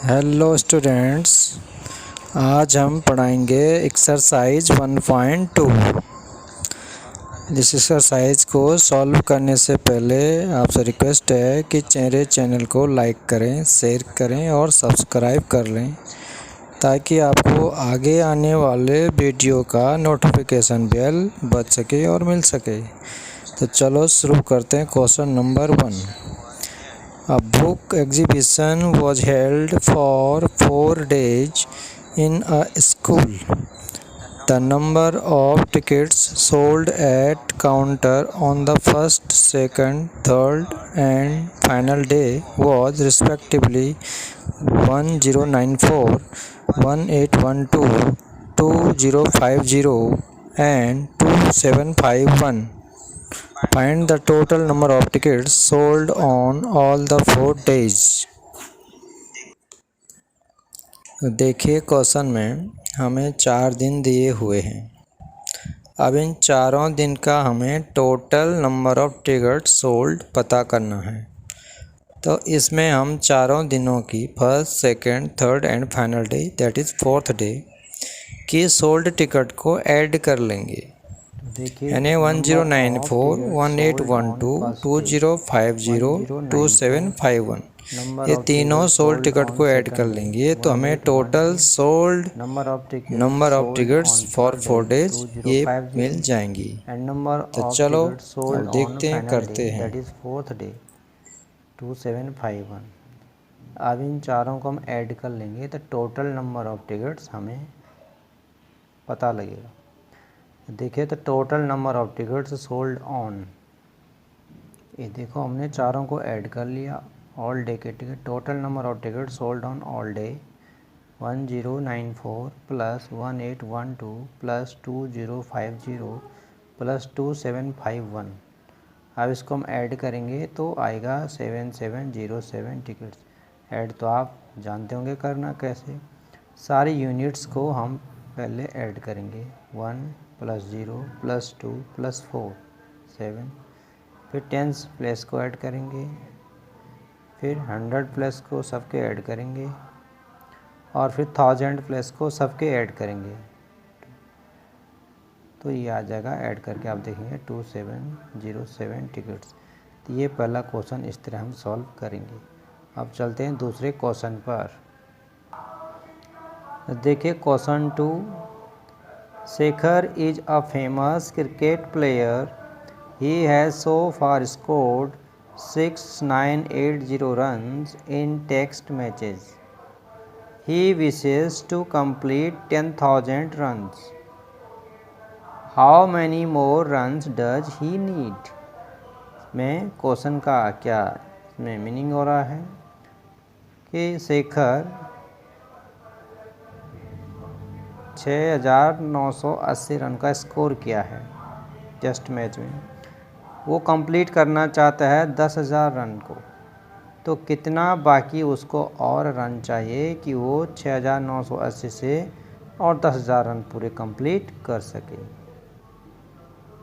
Hello students, आज हम पढ़ाएंगे एक्सरसाइज 1.2। इस एक्सरसाइज को सॉल्व करने से पहले आपसे रिक्वेस्ट है कि मेरे चैनल को लाइक करें, शेयर करें और सब्सक्राइब कर लें ताकि आपको आगे आने वाले वीडियो का नोटिफिकेशन बेल बज सके और मिल सके। तो चलो शुरू करते हैं। Question number 1। A book exhibition was held for 4 days in a school. The number of tickets sold at counter on the first, second, third and final day was respectively 1094, 1812, 2050 and 2751. Find the total number of tickets sold on all the 4 days. देखिए question में हमें 4 दिन दिए हुए हैं। अब इन चारों दिन का हमें total number of tickets sold पता करना है। तो इसमें हम चारों दिनों की first, second, third and final day that is fourth day की सोल्ड टिकट को ऐड कर लेंगे। यानी 1094, 1812, 2050, 2751 ये तीनों सोल्ड टिकट को ऐड कर लेंगे तो हमें total sold number of tickets for 4 days ये मिल जाएंगी। तो चलो अब देखते हैं, करते हैं। 2751। अब इन चारों को हम ऐड कर लेंगे तो टोटल नंबर ऑफ टिकट्स हमें पता लगेगा। देखिए तो total number of tickets sold on, ये देखो हमने चारों को ऐड कर लिया। ऑल डे के ticket, total number of ticket sold on all day 1094 plus 1812 plus 2050 plus 2751। अब इसको हम ऐड करेंगे तो आएगा 7707 टिकट्स। ऐड तो आप जानते होंगे करना कैसे। सारी यूनिट्स को हम पहले ऐड करेंगे 1 प्लस 0 प्लस 2 प्लस 4 7, फिर टेंस प्लेस को ऐड करेंगे, फिर 100 प्लस को सबके ऐड करेंगे और फिर 1000 प्लस को सबके ऐड करेंगे। तो ये आ जाएगा, ऐड करके आप देखेंगे 2707 टिकट्स। तो ये पहला क्वेश्चन इस तरह हम सॉल्व करेंगे। अब चलते हैं दूसरे क्वेश्चन पर। देखिए question 2। Shekhar is a famous cricket player. He has so far scored 6980 runs in test matches. He wishes to complete 10,000 runs. How many more runs does he need? में क्वेश्चन का क्या इसमें मीनिंग हो रहा है कि शेखर 6980 रन का स्कोर किया है टेस्ट मैच में। वो कंप्लीट करना चाहता है 10,000 रन को। तो कितना बाकी उसको और रन चाहिए कि वो 6980 से और 10,000 रन पूरे कंप्लीट कर सके।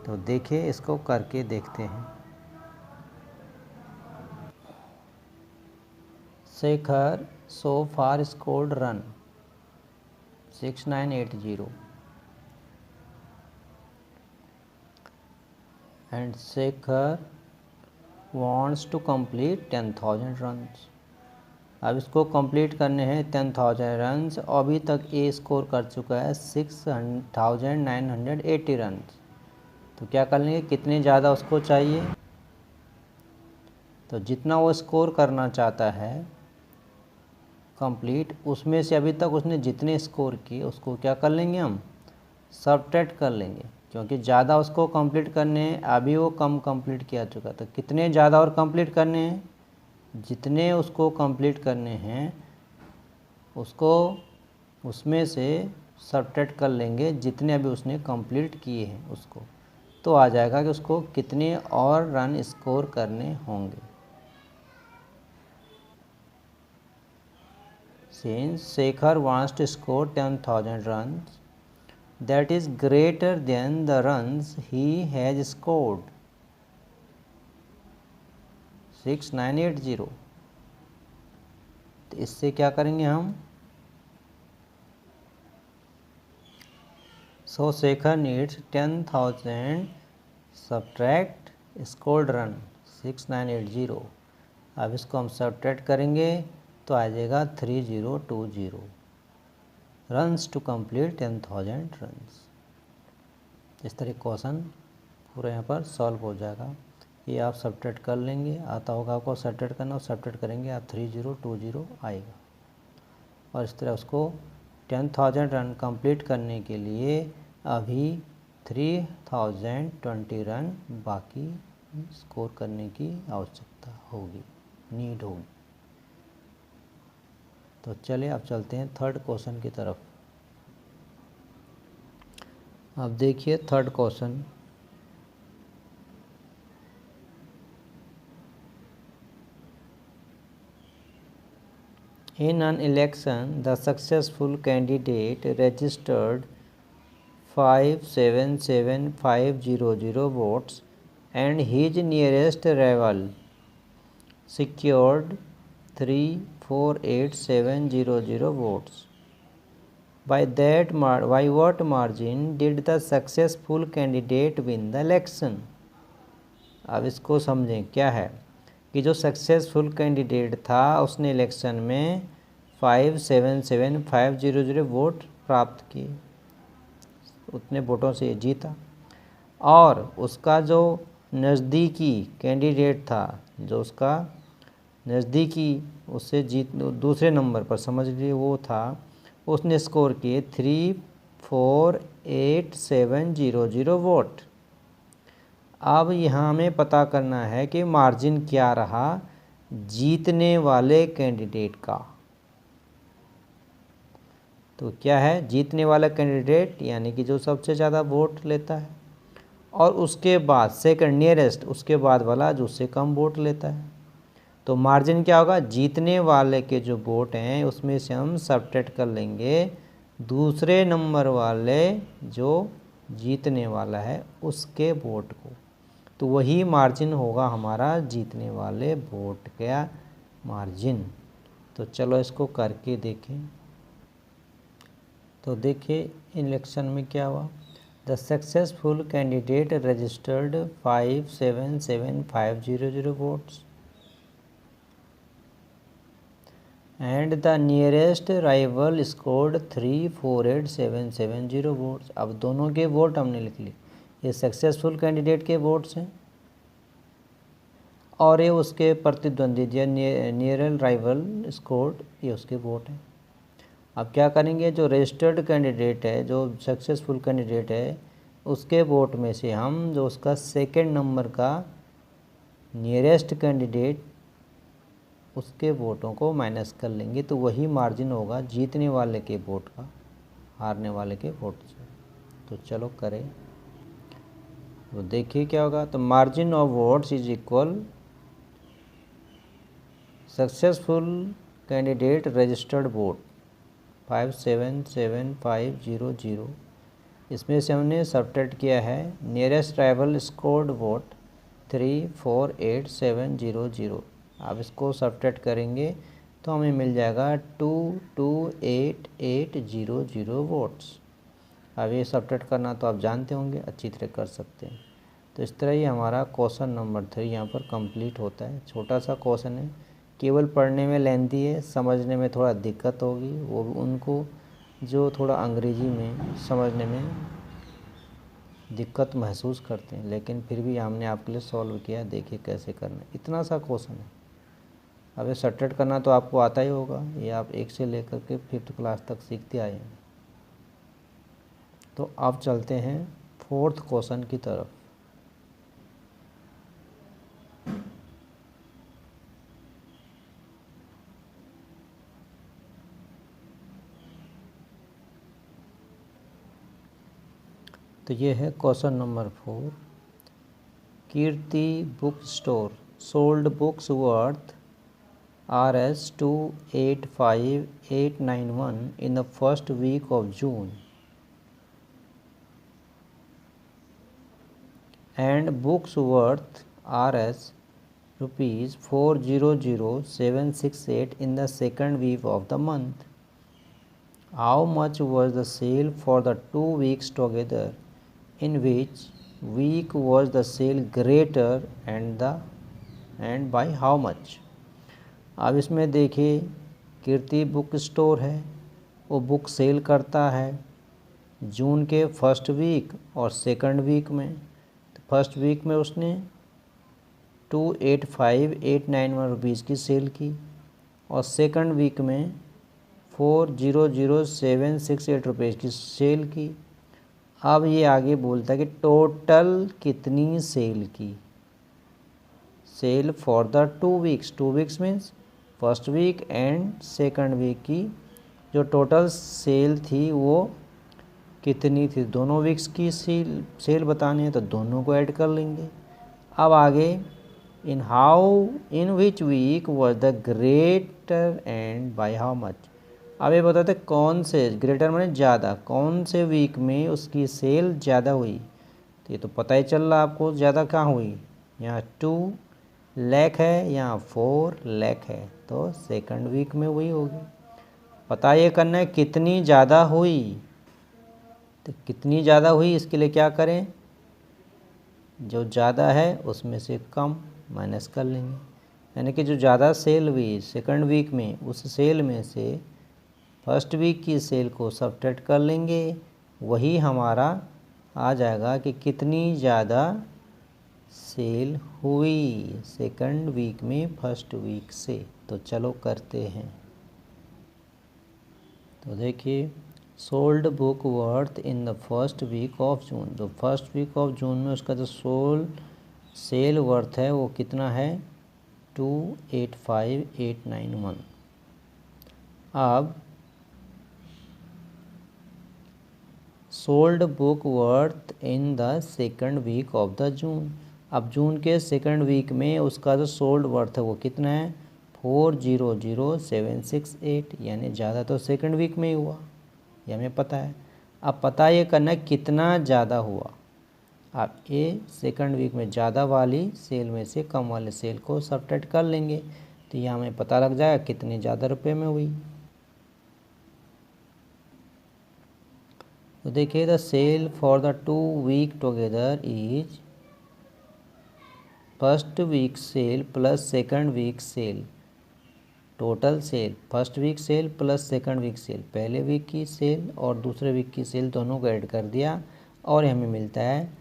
तो देखिए इसको करके देखते हैं। Shekhar so far scored run 6980 and Shekhar wants to complete 10,000 runs। अब इसको कंप्लीट करने हैं 10,000 रन्स। अभी तक ये स्कोर कर चुका है 6,980 रन्स। तो क्या कर लेंगे, कितने ज़्यादा उसको चाहिए। तो जितना वो स्कोर करना चाहता है कंप्लीट, उसमें से अभी तक उसने जितने स्कोर किए उसको क्या कर लेंगे, हम सबट्रैक्ट कर लेंगे। क्योंकि ज़्यादा उसको कंप्लीट करने हैं, अभी वो कम कंप्लीट किया चुका। तो कितने ज़्यादा और कंप्लीट करने हैं, जितने उसको कंप्लीट करने हैं उसको उसमें से सबट्रैक्ट कर लेंगे जितने अभी उसने कंप्लीट किए हैं उसको। तो आ जाएगा कि उसको कितने और रन स्कोर करने होंगे। Since Shekhar wants to score 10,000 runs, that is greater than the runs he has scored 6980। तो इससे क्या करेंगे हम, so Shekhar needs 10,000 subtract scored run 6980। अब इसको हम सब्ट्रैक्ट करेंगे तो आ जाएगा 3020 रन्स टू कंप्लीट 10,000 रन्स। इस तरह क्वेश्चन पूरा यहाँ पर सॉल्व हो जाएगा। ये आप सब्ट्रैक्ट कर लेंगे, आता होगा आपको सब्ट्रैक्ट करना, और सब्ट्रैक्ट करेंगे आप 3020 आएगा। और इस तरह उसको 10,000 रन कंप्लीट करने के लिए अभी 3020 रन बाकी स्कोर करने की आवश्यकता होगी, नीड होगी। तो चलिए अब चलते हैं थर्ड क्वेश्चन की तरफ। अब देखिए third question, in an election the successful candidate registered 577,500 votes and his nearest rival secured 348,700 votes. By what margin did the successful candidate win the election? अब इसको समझें क्या है कि जो सक्सेसफुल कैंडिडेट था उसने इलेक्शन में 577,500 वोट प्राप्त किए, उतने वोटों से जीता। और उसका जो नज़दीकी कैंडिडेट था, जो उसका नज़दीकी उससे दूसरे नंबर पर समझ लीजिए वो था, उसने स्कोर किए 348,700 वोट। अब यहाँ हमें पता करना है कि मार्जिन क्या रहा जीतने वाले कैंडिडेट का। तो क्या है, जीतने वाला कैंडिडेट यानी कि जो सबसे ज़्यादा वोट लेता है, और उसके बाद सेकंड नियरेस्ट, उसके बाद वाला जो उससे कम वोट लेता है। तो मार्जिन क्या होगा, जीतने वाले के जो वोट हैं उसमें से हम सब्ट्रैक्ट कर लेंगे दूसरे नंबर वाले जो जीतने वाला है उसके वोट को, तो वही मार्जिन होगा हमारा जीतने वाले वोट का मार्जिन। तो चलो इसको करके देखें। तो देखिए इलेक्शन में क्या हुआ, the successful candidate registered 577,500 votes and the nearest rival scored 348,770 votes. अब दोनों के वोट हमने लिख लिए, ये सक्सेसफुल कैंडिडेट के वोट्स हैं और ये उसके प्रतिद्वंदी या नियरल राइवल स्कोर्ड, ये उसके वोट हैं। अब क्या करेंगे, जो रजिस्टर्ड कैंडिडेट है, जो सक्सेसफुल कैंडिडेट है, उसके वोट में से हम जो उसका सेकंड नंबर का नियरेस्ट कैंडिडेट उसके वोटों को माइनस कर लेंगे, तो वही मार्जिन होगा जीतने वाले के वोट का हारने वाले के वोट से। तो चलो करें, तो देखिए क्या होगा। तो margin of votes is equal successful candidate registered vote 577,500, इसमें से हमने सब्ट्रैक्ट किया है नियरेस्ट राइवल स्कोर्ड वोट 348,700। अब इसको सब्ट्रैक्ट करेंगे तो हमें मिल जाएगा 228,800 वोट्स। अब ये सब्ट्रैक्ट करना तो आप जानते होंगे, अच्छी तरह कर सकते हैं। तो इस तरह ही हमारा क्वेश्चन नंबर 3 यहाँ पर कंप्लीट होता है। छोटा सा क्वेश्चन है, केवल पढ़ने में लेंथी है, समझने में थोड़ा दिक्कत होगी, वो उनको जो थोड़ा अंग्रेजी में समझने में दिक्कत महसूस करते हैं, लेकिन फिर भी हमने आपके लिए सॉल्व किया, देखिए कैसे करना है। इतना सा क्वेश्चन है। अब ये सब्ट्रैक्ट करना तो आपको आता ही होगा, ये आप 1 से लेकर के 5th क्लास तक सीखते आए हैं। तो अब चलते हैं 4th क्वेश्चन की तरफ। तो ये है question number 4। Kirti book store sold books worth Rs 285,891 in the first week of June and books worth Rs rupees 400,768 in the second week of the month. How much was the sale for the 2 weeks together? In which week was the sale greater and by how much? अब इसमें देखिए कीर्ति book store है, वो book cell करता है जून के first week और second week में। तो फर्स्ट वीक में उसने 285,891 रुपीज़ की सेल की और सेकंड वीक में 400,768 रुपीज़ की सेल की। अब ये आगे बोलता है कि टोटल कितनी सेल की। Sale for the 2 weeks, 2 weeks means first week and second week की जो टोटल सेल थी वो कितनी थी। दोनों वीक्स की सेल बतानी है तो दोनों को ऐड कर लेंगे। अब आगे in which week was the greater and by how much. अब ये बताते कौन से, ग्रेटर माने ज़्यादा, कौन से वीक में उसकी सेल ज़्यादा हुई। तो ये तो पता ही चल रहा आपको ज़्यादा कहाँ हुई, यहाँ 2 लाख है, यहाँ 4 लाख है, तो सेकंड वीक में हुई होगी। पता ये करना है कितनी ज़्यादा हुई। तो कितनी ज़्यादा हुई इसके लिए क्या करें, जो ज़्यादा है उसमें से कम माइनस कर लेंगे। यानी कि जो ज़्यादा सेल हुई सेकंड वीक में, उस सेल में से फर्स्ट वीक की सेल को सब्ट्रैक्ट कर लेंगे, वही हमारा आ जाएगा कि कितनी ज़्यादा सेल हुई सेकंड वीक में फर्स्ट वीक से। तो चलो करते हैं। तो देखिए sold book worth in the first week of June, जो फर्स्ट वीक ऑफ जून में उसका जो सेल वर्थ है वो कितना है 285,891। अब sold book worth in the second week of the June. अब जून के सेकंड वीक में उसका जो सोल्ड वर्थ है वो कितना है 400,768, यानी ज़्यादा तो सेकंड वीक में ही हुआ, ये हमें पता है। अब पता ये करना है कितना ज़्यादा हुआ। आप ये सेकंड वीक में ज़्यादा वाली सेल में से कम वाले सेल को सब्ट्रैक्ट कर लेंगे, तो यह हमें पता लग जाएगा कितने ज़्यादा रुपए में हुई। तो देखिए the sale for the 2 week together is first week sale plus second week sale. Total sale first week sale plus second week sale, पहले वीक की सेल और दूसरे वीक की सेल दोनों को ऐड कर दिया और हमें मिलता है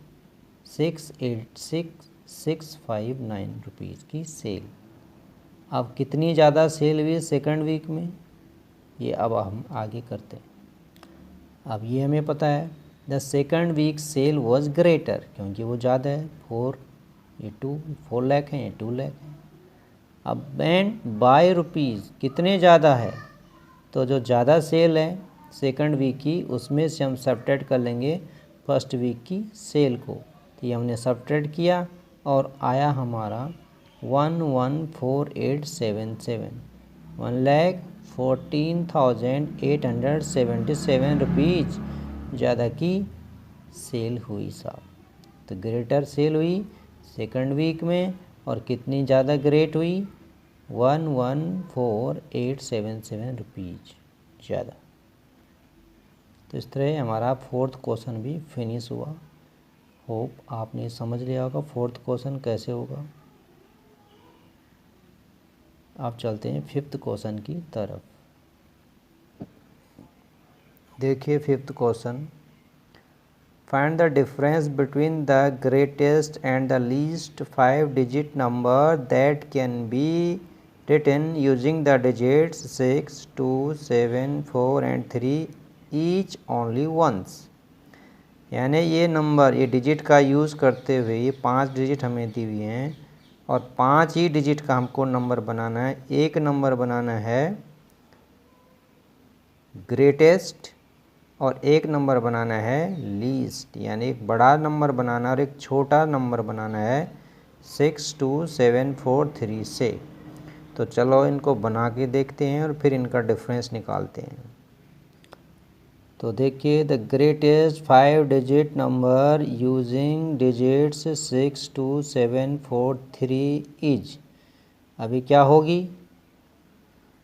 686,659 रुपीज़ की सेल। अब कितनी ज़्यादा सेल हुई सेकंड वीक में, ये अब हम आगे करते हैं। अब ये हमें पता है the second week sale was greater, क्योंकि वो ज़्यादा है, 4 लाख हैं, ये 2 लाख हैं। अब एंड बाय रुपीज़ कितने ज़्यादा है, तो जो ज़्यादा सेल है सेकंड वीक की उसमें से हम सब्ट्रैक्ट कर लेंगे फर्स्ट वीक की सेल को। तो ये हमने सब्ट्रैक्ट किया और आया हमारा 114,877, 1,14,877 रुपीज़ ज़्यादा की सेल हुई साहब। तो ग्रेटर सेल हुई सेकंड वीक में और कितनी ज़्यादा ग्रेट हुई 114,877 रुपीज़ ज़्यादा। तो इस तरह हमारा फोर्थ क्वेश्चन भी फिनिश हुआ। होप आपने समझ लिया होगा फोर्थ क्वेश्चन कैसे होगा। आप चलते हैं फिफ्थ क्वेश्चन की तरफ। देखिए fifth question, find the difference between the greatest and the least 5 digit number that can be written using the digits 6, 2, 7, 4 and 3 each only once. यानी ये नंबर, ये डिजिट का यूज़ करते हुए ये 5 डिजिट हमें दी हुई हैं और 5 ही डिजिट का हमको नंबर बनाना है। एक नंबर बनाना है ग्रेटेस्ट और एक नंबर बनाना है लीस्ट, यानी एक बड़ा नंबर बनाना और एक छोटा नंबर बनाना है 6, 2, 7, 4, 3 से। तो चलो इनको बना के देखते हैं और फिर इनका डिफरेंस निकालते हैं। तो देखिए the greatest 5 digit number using digits 6, 2, 7, 4, 3 is, अभी क्या होगी,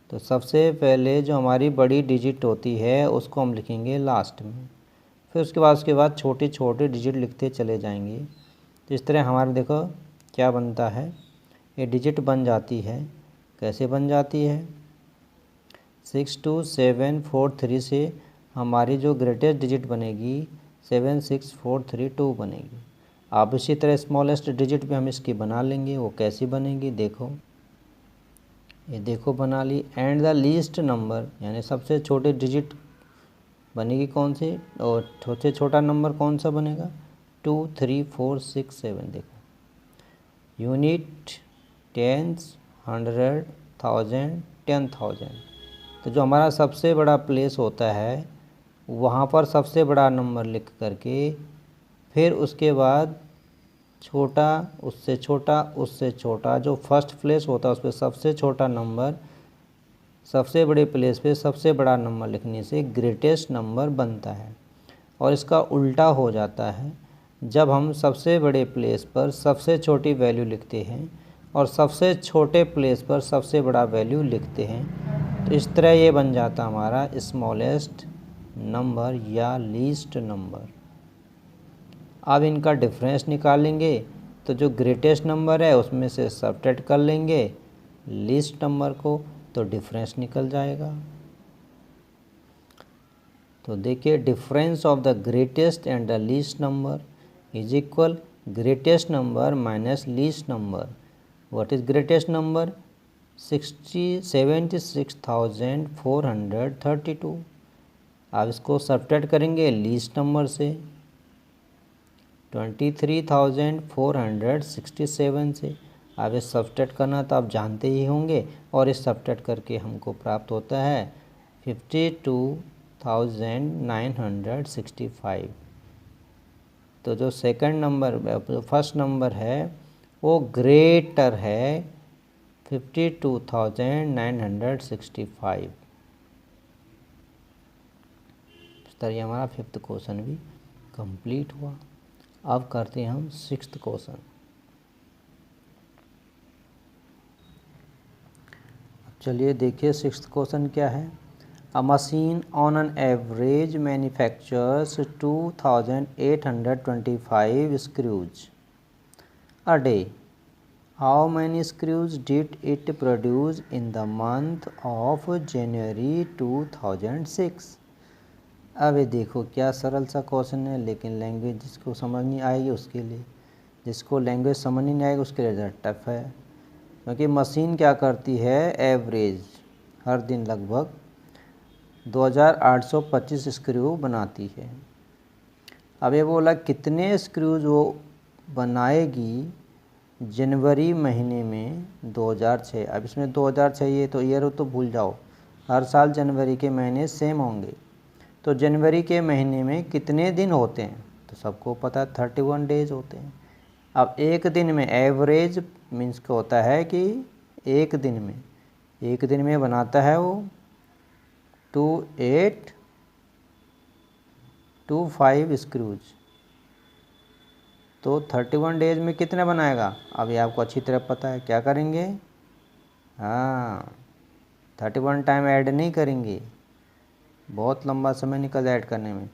तो सबसे पहले जो हमारी बड़ी डिजिट होती है उसको हम लिखेंगे लास्ट में, फिर उसके बाद छोटे छोटे डिजिट लिखते चले जाएंगे। तो इस तरह हमारा देखो क्या बनता है, ये डिजिट बन जाती है। कैसे बन जाती है, 62743 से हमारी जो ग्रेटेस्ट डिजिट बनेगी 76432 बनेगी। अब इसी तरह स्मॉलेस्ट डिजिट भी हम इसकी बना लेंगे। वो कैसी बनेगी, देखो ये देखो बना ली। एंड द लीस्ट नंबर यानी सबसे छोटे डिजिट बनेगी कौन सी, और सबसे छोटा नंबर कौन सा बनेगा, 2 3 4 6 7। देखो यूनिट, टेंस, 100, 1000, 10,000। तो जो हमारा सबसे बड़ा प्लेस होता है वहाँ पर सबसे बड़ा नंबर लिख करके फिर उसके बाद छोटा, उससे छोटा, उससे छोटा, जो फर्स्ट प्लेस होता है उस पर सबसे छोटा नंबर, सबसे बड़े प्लेस पे सबसे बड़ा नंबर लिखने से ग्रेटेस्ट नंबर बनता है। और इसका उल्टा हो जाता है, जब हम सबसे बड़े प्लेस पर सबसे छोटी वैल्यू लिखते हैं और सबसे छोटे प्लेस पर सबसे बड़ा वैल्यू लिखते हैं, तो इस तरह ये बन जाता हमारा स्मॉलेस्ट नंबर या लीस्ट नंबर। अब इनका डिफरेंस निकालेंगे, तो जो ग्रेटेस्ट नंबर है उसमें से सबट्रैक्ट कर लेंगे लीस्ट नंबर को, तो डिफरेंस निकल जाएगा। तो देखिए difference of the greatest and the least number is equal greatest number minus least number. What is greatest number, 76,432। अब इसको सब्ट्रैक्ट करेंगे लीस्ट नंबर से 23,467 से। अब इस सब्ट्रैक्ट करना तो आप जानते ही होंगे, और इस सब्ट्रैक्ट करके हमको प्राप्त होता है 52,965। तो जो सेकंड नंबर, जो फर्स्ट नंबर है वो ग्रेटर है 52,965। इस तरह हमारा फिफ्थ क्वेश्चन भी कंप्लीट हुआ। अब करते हैं हम सिक्स्थ क्वेश्चन। चलिए देखिए सिक्स्थ क्वेश्चन क्या है। A machine on an average manufactures 2,825 screws a day. How many screws did it produce in the month of January 2006। अब ये देखो क्या सरल सा क्वेश्चन है, लेकिन लैंग्वेज जिसको समझ नहीं आएगी उसके लिए, जिसको लैंग्वेज समझ नहीं आएगी उसके लिए ज़रा टफ है। क्योंकि मशीन क्या करती है, एवरेज हर दिन लगभग 2,825 स्क्रू बनाती है। अब ये बोला कितने स्क्रूज वो बनाएगी जनवरी महीने में 2006। अब इसमें 2006 ये तो ईयर हो तो भूल जाओ, हर साल जनवरी के महीने सेम होंगे। तो जनवरी के महीने में कितने दिन होते हैं, तो सबको पता है 31 डेज होते हैं। अब एक दिन में एवरेज मीन्स क्या होता है कि एक दिन में बनाता है वो 2,825 स्क्रूज। तो 31 डेज में कितने बनाएगा, अब ये आपको अच्छी तरह पता है। क्या करेंगे, हाँ 31 टाइम ऐड नहीं करेंगे, बहुत लंबा समय निकल ऐड करने में।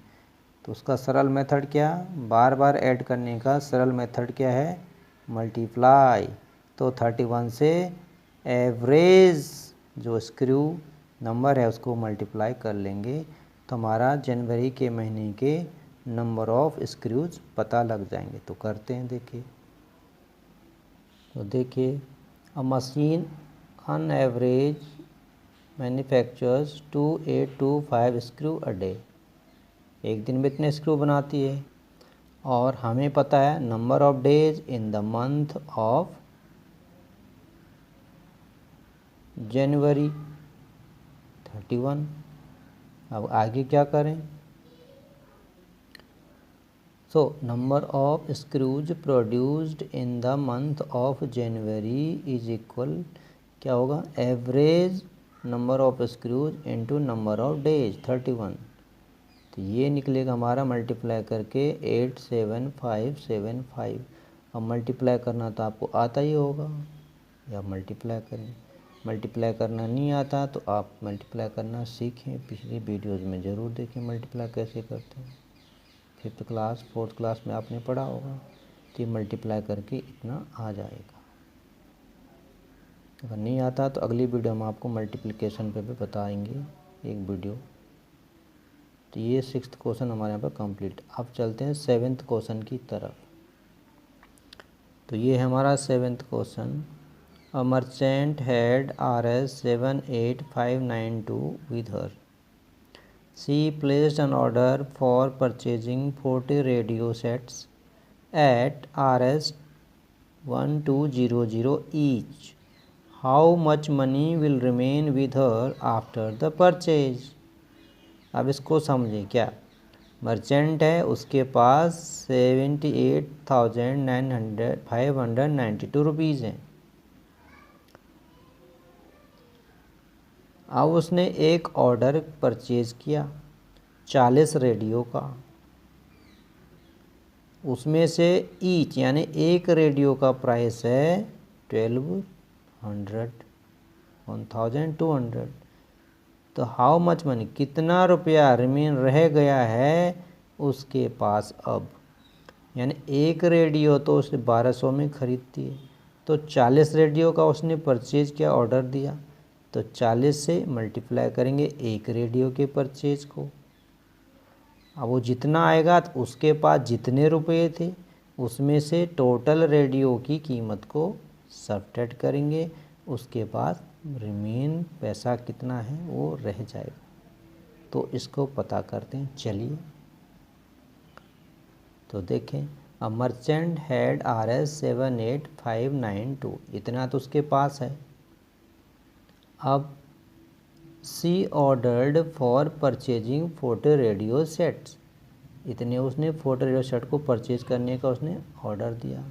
तो उसका सरल मेथड क्या, बार बार ऐड करने का सरल मेथड क्या है, मल्टीप्लाई। तो 31 से एवरेज जो स्क्रू नंबर है उसको मल्टीप्लाई कर लेंगे, तो हमारा जनवरी के महीने के नंबर ऑफ स्क्रूज पता लग जाएंगे। तो करते हैं, देखिए। तो देखिए a machine on average manufactures 2,825 screw a day. एक दिन में इतने स्क्रू बनाती है, और हमें पता है number of days in the month of January 31। अब आगे क्या करें, so number of screws produced in the month of January is equal, क्या होगा, average number of screws into number of days 31। तो ये निकलेगा हमारा मल्टीप्लाई करके 87575। अब मल्टीप्लाई करना तो आपको आता ही होगा, या मल्टीप्लाई करें। मल्टीप्लाई करना नहीं आता तो आप मल्टीप्लाई करना सीखें, पिछली वीडियोज़ में ज़रूर देखें मल्टीप्लाई कैसे करते हैं। 5th क्लास 4th क्लास में आपने पढ़ा होगा, तो ये मल्टीप्लाई करके इतना आ जाएगा। अगर नहीं आता तो अगली वीडियो हम आपको मल्टीप्लिकेशन पे भी बताएंगे एक वीडियो। तो ये 6th क्वेश्चन हमारे यहाँ पर कंप्लीट। अब चलते हैं 7th क्वेश्चन की तरफ। तो ये है हमारा 7th question. A merchant had RS 78592 with her. She placed an order for purchasing 40 radio sets at RS 1200 each. How much money will remain with her after the purchase? अब इसको समझें। क्या मर्चेंट है, उसके पास 78,592 रुपीज़ हैं। अब उसने एक ऑर्डर परचेज़ किया 40 रेडियो का। उसमें से ईच यानी एक रेडियो का प्राइस है 1200। तो हाउ मच मनी, कितना रुपया रिमेन रह गया है उसके पास अब। यानी एक रेडियो तो उसने 1200 में ख़रीदती है, तो 40 रेडियो का उसने परचेज किया, ऑर्डर दिया, तो 40 से मल्टीप्लाई करेंगे एक रेडियो के परचेज को। अब वो जितना आएगा तो उसके पास जितने रुपए थे उसमें से टोटल रेडियो की कीमत को सब्ट्रैक्ट करेंगे, उसके बाद रिमेन पैसा कितना है वो रह जाएगा। तो इसको पता करते हैं, चलिए। तो देखें, अ मर्चेंट हैड RS 78592, इतना तो उसके पास है। अब C ordered for purchasing 40 radio sets, इतने उसने 40 रेडियो सेट को परचेज करने का उसने ऑर्डर दिया।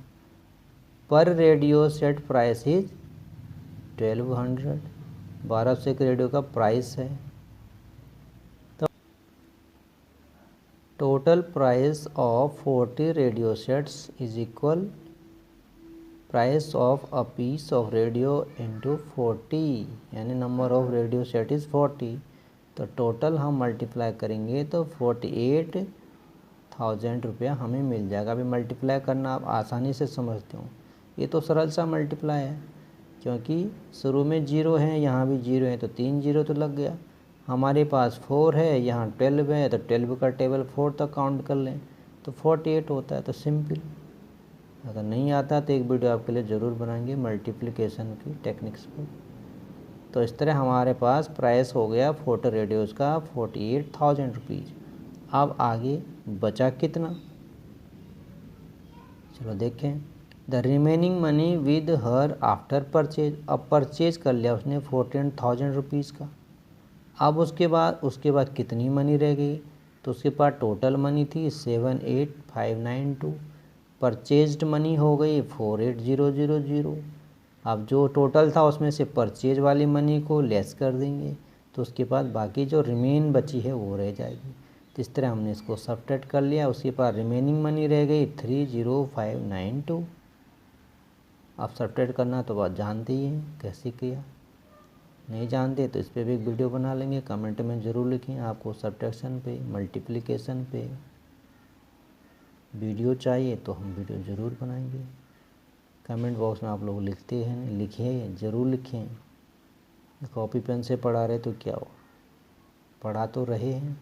पर रेडियो सेट प्राइस इज 1200, 1200 के रेडियो का प्राइस है। तो total price of 40 radio sets is equal price of a piece of radio into 40, यानी number of radio set is 40। तो टोटल हम मल्टीप्लाई करेंगे तो 48,000 रुपया हमें मिल जाएगा। अभी मल्टीप्लाई करना आप आसानी से समझते हो, ये तो सरल सा मल्टीप्लाई है, क्योंकि शुरू में 0 है, यहाँ भी 0 है, तो 3 0 तो लग गया। हमारे पास 4 है, यहाँ 12 है, तो 12 का टेबल 4 तक काउंट कर लें तो 48 होता है। तो सिंपल। अगर नहीं आता तो एक वीडियो आपके लिए ज़रूर बनाएंगे मल्टीप्लिकेशन की टेक्निक्स पर। तो इस तरह हमारे पास प्राइस हो गया 40 रेडियोज़ का 48,000 रुपीज़। अब आगे बचा कितना, चलो देखें। The remaining money with her after purchase, अब परचेज कर लिया उसने 14,000 रुपीज़ का। अब उसके बाद कितनी मनी रह गई, तो उसके पास टोटल मनी थी 78,592, परचेज्ड मनी हो गई 48,000। अब जो टोटल था उसमें से परचेज वाली मनी को लेस कर देंगे, तो उसके बाद बाकी जो रिमेन बची है वो रह जाएगी। तो इस तरह हमने इसको सब्ट्रैक्ट कर लिया। उसके पास रिमेनिंग मनी रह गई 30,592। अब सब्ट्रैक्ट करना तो बात जानते ही हैं कैसे किया, नहीं जानते तो इस पर भी एक वीडियो बना लेंगे। कमेंट में ज़रूर लिखें आपको सब्ट्रैक्शन पे, मल्टीप्लिकेशन पे वीडियो चाहिए, तो हम वीडियो ज़रूर बनाएंगे। कमेंट बॉक्स में आप लोग लिखते हैं, लिखिए, ज़रूर लिखें। कॉपी पेन से पढ़ा रहे तो क्या हो, पढ़ा तो रहे हैं,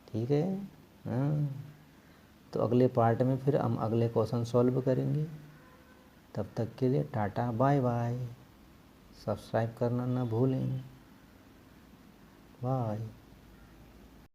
ठीक है। हाँ, तो अगले पार्ट में फिर हम अगले क्वेश्चन सॉल्व करेंगे। तब तक के लिए टाटा बाय बाय। सब्सक्राइब करना ना भूलें। बाय।